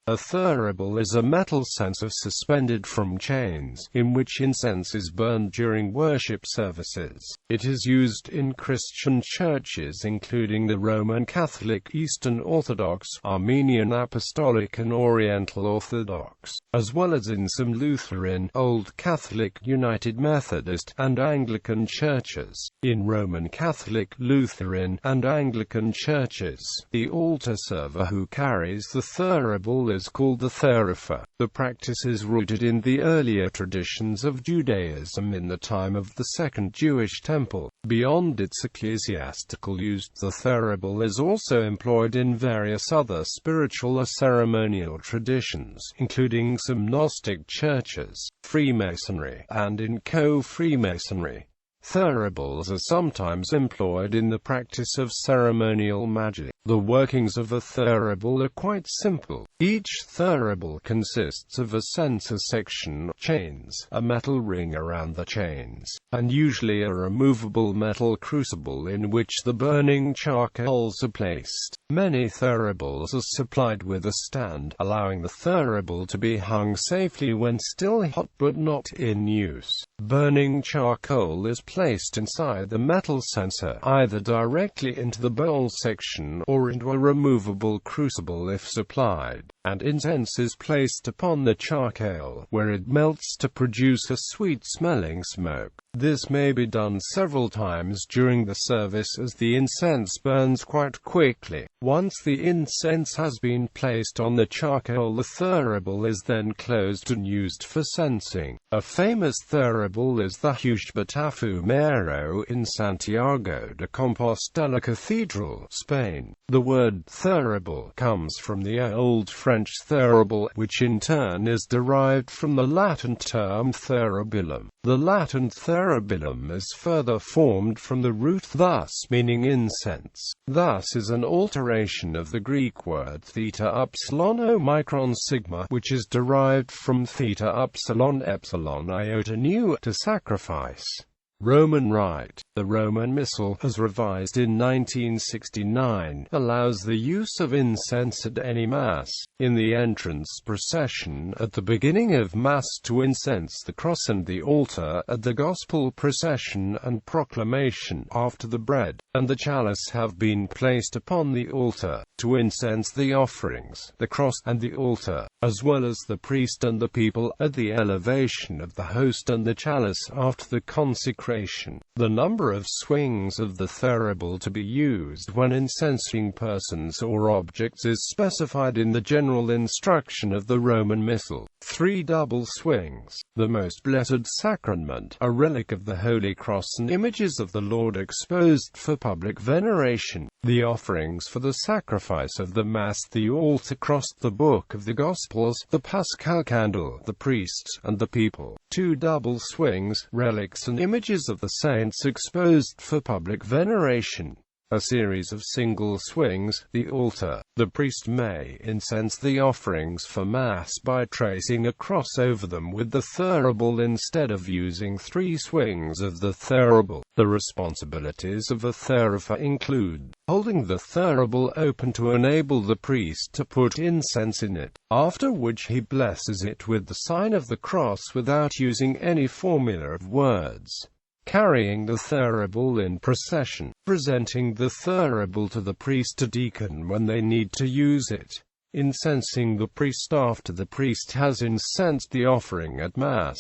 A thurible is a metal censer suspended from chains, in which incense is burned during worship services. It is used in Christian churches including the Roman Catholic, Eastern Orthodox, Armenian Apostolic and Oriental Orthodox, as well as in some Lutheran, Old Catholic, United Methodist, and Anglican churches. In Roman Catholic, Lutheran, and Anglican churches, the altar server who carries the thurible is called the thurifer. The practice is rooted in the earlier traditions of Judaism in the time of the Second Jewish Temple. Beyond its ecclesiastical use, the thurible is also employed in various other spiritual or ceremonial traditions, including some Gnostic churches, Freemasonry, and in co-Freemasonry. Thuribles are sometimes employed in the practice of ceremonial magic. The workings of a thurible are quite simple. Each thurible consists of a censer section, chains, a metal ring around the chains, and usually a removable metal crucible in which the burning charcoals are placed. Many thuribles are supplied with a stand, allowing the thurible to be hung safely when still hot but not in use. Burning charcoal is placed inside the metal censer, either directly into the bowl section or into a removable crucible if supplied, and incense is placed upon the charcoal, where it melts to produce a sweet-smelling smoke. This may be done several times during the service as the incense burns quite quickly. Once the incense has been placed on the charcoal, the thurible is then closed and used for censing. A famous thurible is the Hththt Fumero in Santiago de Compostela Cathedral, Spain. The word thurible comes from the Old French thurible, which in turn is derived from the Latin term thuribulum. The Latin thuribulum is further formed from the root thus, meaning incense. Thus is an alteration of the Greek word theta upsilon omicron sigma, which is derived from theta upsilon epsilon iota nu, to sacrifice. Roman Rite. The Roman Missal, as revised in 1969, allows the use of incense at any Mass. In the entrance procession at the beginning of Mass to incense the cross and the altar, at the Gospel procession and proclamation, after the bread and the chalice have been placed upon the altar, to incense the offerings, the cross, and the altar, as well as the priest and the people, at the elevation of the host and the chalice after the consecration. The number of swings of the thurible to be used when incensing persons or objects is specified in the general instruction of the Roman Missal. 3 double swings. The Most Blessed Sacrament, a relic of the Holy Cross, and images of the Lord exposed for public veneration. The offerings for the sacrifice of the Mass, the altar cross, the book of the Gospels, the Paschal candle, the priests, and the people. 2 double swings, relics and images of the saints exposed for public veneration. A series of single swings, the altar. The priest may incense the offerings for Mass by tracing a cross over them with the thurible instead of using 3 swings of the thurible. The responsibilities of a thurifer include holding the thurible open to enable the priest to put incense in it, after which he blesses it with the sign of the cross without using any formula of words. Carrying the thurible in procession, presenting the thurible to the priest or deacon when they need to use it, incensing the priest after the priest has incensed the offering at Mass.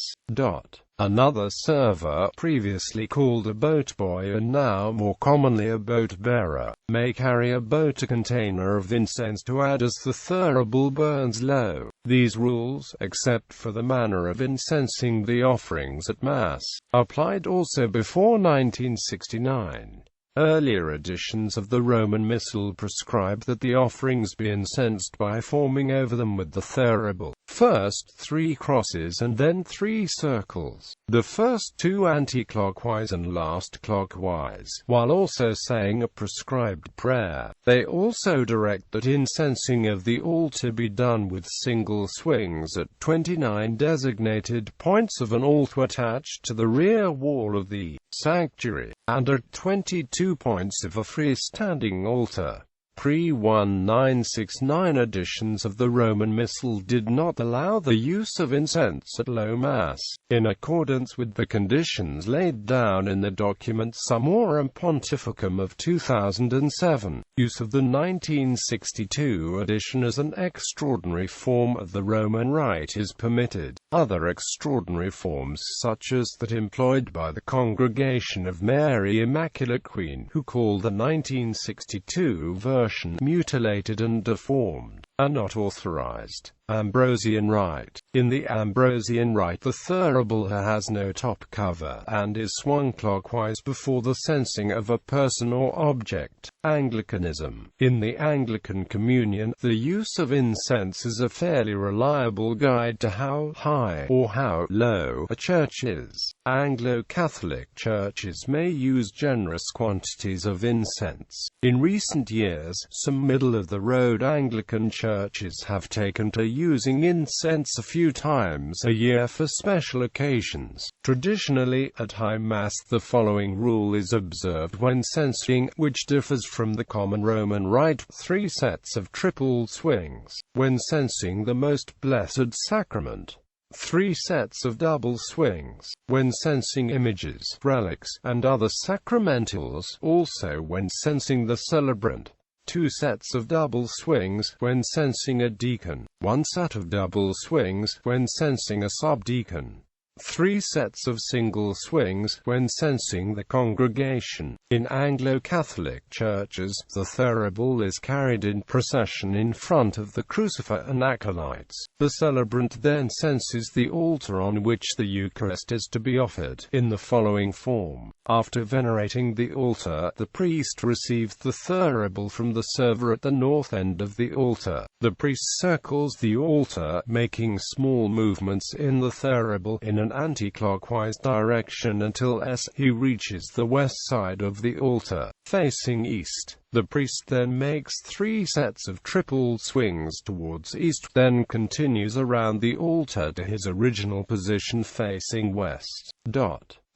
Another server, previously called a boat boy and now more commonly a boat bearer, may carry a boat or container of incense to add as the thurible burns low. These rules, except for the manner of incensing the offerings at Mass, applied also before 1969. Earlier editions of the Roman Missal prescribe that the offerings be incensed by forming over them with the thurible, first 3 crosses and then 3 circles, the first 2 anti-clockwise and last clockwise, while also saying a prescribed prayer. They also direct that incensing of the altar be done with single swings at 29 designated points of an altar attached to the rear wall of the sanctuary, and at 22 points of a freestanding altar. Pre-1969 editions of the Roman Missal did not allow the use of incense at Low Mass, in accordance with the conditions laid down in the document Summorum Pontificum of 2007. Use of the 1962 edition as an extraordinary form of the Roman Rite is permitted. Other extraordinary forms, such as that employed by the Congregation of Mary Immaculate Queen, who call the 1962 version mutilated and deformed, are not authorized. Ambrose Ian Wright. In the Ambrose Ian Wright, the thurible has no top cover, and is swung clockwise before the censing of a person or object. Anglicanism. In the Anglican Communion, the use of incense is a fairly reliable guide to how high or how low a church is. Anglo-Catholic churches may use generous quantities of incense. In recent years, some middle-of-the-road Anglican churches have taken to using incense a few times a year for special occasions. Traditionally, at High Mass the following rule is observed when censing, which differs from the common Roman Rite: 3 sets of triple swings. When censing the Most Blessed Sacrament, 3 sets of double swings. When censing images, relics, and other sacramentals, also when censing the celebrant, 2 sets of double swings when censing a deacon, 1 set of double swings when censing a subdeacon, 3 sets of single swings when censing the congregation. In Anglo-Catholic churches, the thurible is carried in procession in front of the crucifer and acolytes. The celebrant then censes the altar on which the Eucharist is to be offered, in the following form. After venerating the altar, the priest receives the thurible from the server at the north end of the altar. The priest circles the altar, making small movements in the thurible in an anti-clockwise direction until he reaches the west side of the altar, facing east. The priest then makes 3 sets of triple swings towards east, then continues around the altar to his original position facing west.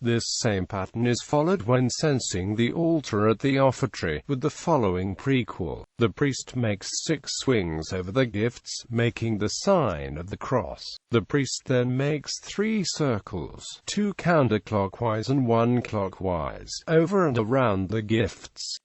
This same pattern is followed when censing the altar at the offertory, with the following prequel. The priest makes 6 swings over the gifts, making the sign of the cross. The priest then makes 3 circles, 2 counterclockwise and 1 clockwise, over and around the gifts.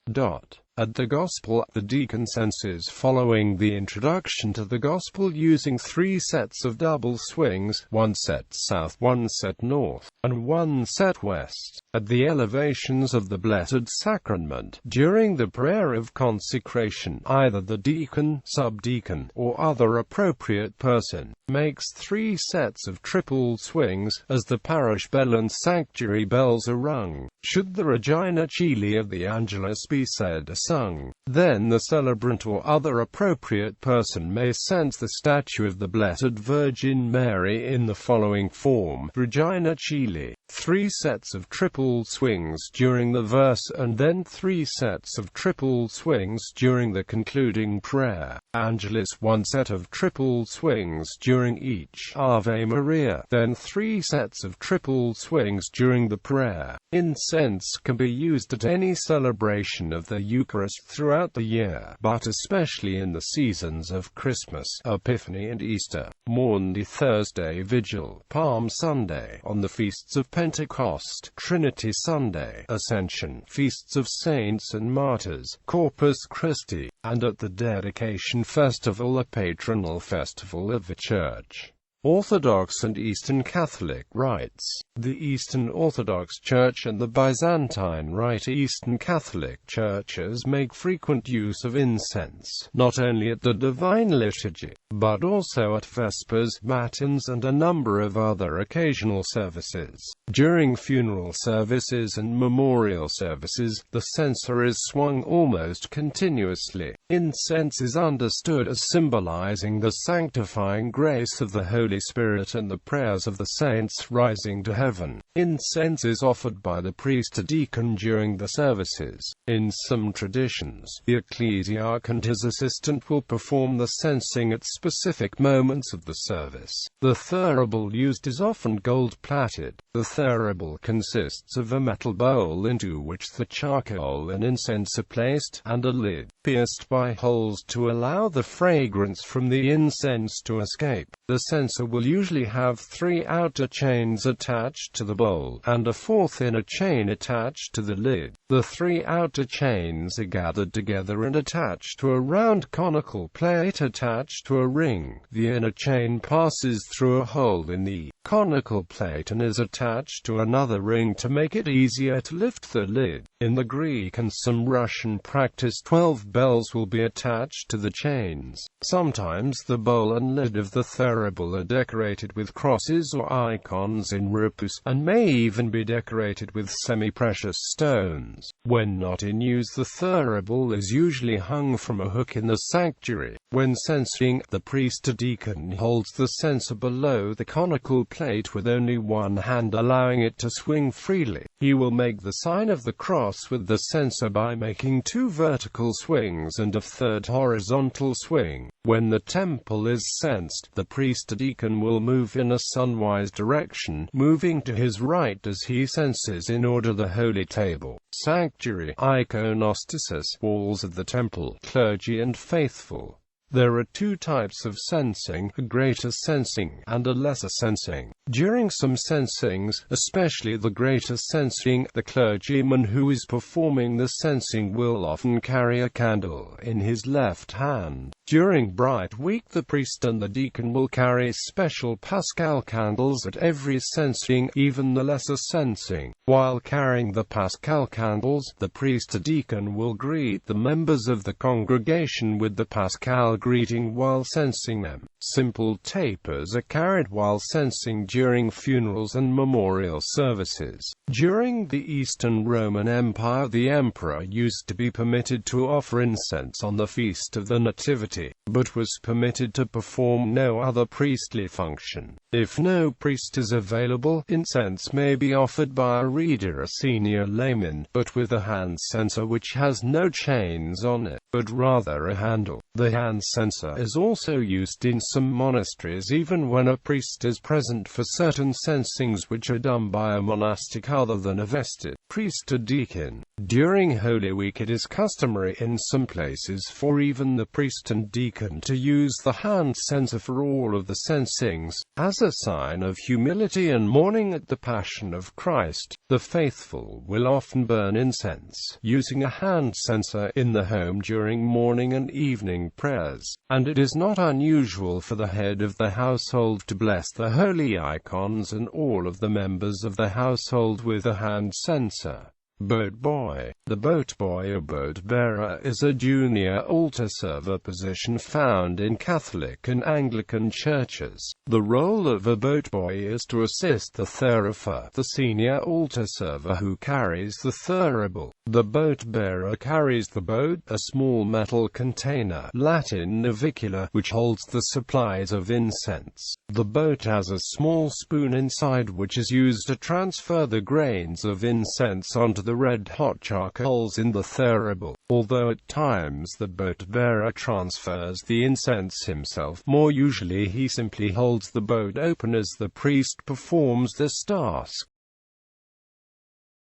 At the Gospel, the deacon censes following the introduction to the Gospel using 3 sets of double swings, 1 set south, 1 set north, and 1 set west. At the elevations of the Blessed Sacrament, during the prayer of consecration, either the deacon, subdeacon, or other appropriate person makes 3 sets of triple swings, as the parish bell and sanctuary bells are rung. Should the Regina Coeli of the Angelus be said or sung, then the celebrant or other appropriate person may cense the statue of the Blessed Virgin Mary in the following form: Regina Coeli, 3 sets of triple swings during the verse and then 3 sets of triple swings during the concluding prayer. Angelus, 1 set of triple swings during each Ave Maria, then 3 sets of triple swings during the prayer. Incense can be used at any celebration of the Eucharist throughout the year, but especially in the seasons of Christmas, Epiphany and Easter, Maundy Thursday Vigil, Palm Sunday, on the feasts of Pentecost, Trinity Sunday, Ascension, feasts of saints and martyrs, Corpus Christi, and at the Dedication Festival, a patronal festival of the Church. Orthodox and Eastern Catholic rites. The Eastern Orthodox Church and the Byzantine Rite Eastern Catholic churches make frequent use of incense, not only at the Divine Liturgy, but also at Vespers, Matins and a number of other occasional services. During funeral services and memorial services, the censer is swung almost continuously. Incense is understood as symbolizing the sanctifying grace of the Holy Holy Spirit and the prayers of the saints rising to heaven. Incense is offered by the priest or deacon during the services. In some traditions, the ecclesiarch and his assistant will perform the censing at specific moments of the service. The thurible used is often gold-plated. The thurible consists of a metal bowl into which the charcoal and incense are placed, and a lid, pierced by holes to allow the fragrance from the incense to escape. The censer will usually have 3 outer chains attached to the bowl, and a 4th inner chain attached to the lid. The 3 outer chains are gathered together and attached to a round conical plate attached to a ring. The inner chain passes through a hole in the conical plate and is attached to another ring to make it easier to lift the lid. In the Greek and some Russian practice, 12 bells will be attached to the chains. Sometimes the bowl and lid of the thurible are decorated with crosses or icons in repousse, and may even be decorated with semi-precious stones. When not in use, the thurible is usually hung from a hook in the sanctuary. When censing, the priest or deacon holds the censer below the conical plate with only one hand, allowing it to swing freely. He will make the sign of the cross with the censer by making 2 vertical swings and a 3rd horizontal swing. When the temple is censed, the priest or deacon will move in a sunwise direction, moving to his right as he censes in order the holy table, sanctuary, iconostasis, walls of the temple, clergy and faithful. There are 2 types of censing, a greater censing and a lesser censing. During some censings, especially the greater censing, the clergyman who is performing the censing will often carry a candle in his left hand. During Bright Week, the priest and the deacon will carry special Paschal candles at every censing, even the lesser censing. While carrying the Paschal candles, the priest or deacon will greet the members of the congregation with the Paschal greeting while censing them. Simple tapers are carried while censing during funerals and memorial services. During the Eastern Roman Empire, the emperor used to be permitted to offer incense on the Feast of the Nativity, but was permitted to perform no other priestly function. If no priest is available, incense may be offered by a reader, a senior layman, but with a hand censer which has no chains on it, but rather a handle. The hand censer is also used in some monasteries even when a priest is present for certain censings which are done by a monastic other than a vested priest or deacon. During Holy Week, it is customary in some places for even the priest and deacon to use the hand censer for all of the censings. As a sign of humility and mourning at the Passion of Christ, the faithful will often burn incense using a hand censer in the home during morning and evening prayers, and it is not unusual for the head of the household to bless the holy icons and all of the members of the household with a hand censer. Boat boy. The boat boy or boat bearer is a junior altar server position found in Catholic and Anglican churches. The role of a boat boy is to assist the thurifer, the senior altar server who carries the thurible. The boat bearer carries the boat, a small metal container, Latin navicula, which holds the supplies of incense. The boat has a small spoon inside which is used to transfer the grains of incense onto the red-hot charcoals in the thurible. Although at times the boat bearer transfers the incense himself, more usually he simply holds the boat open as the priest performs this task.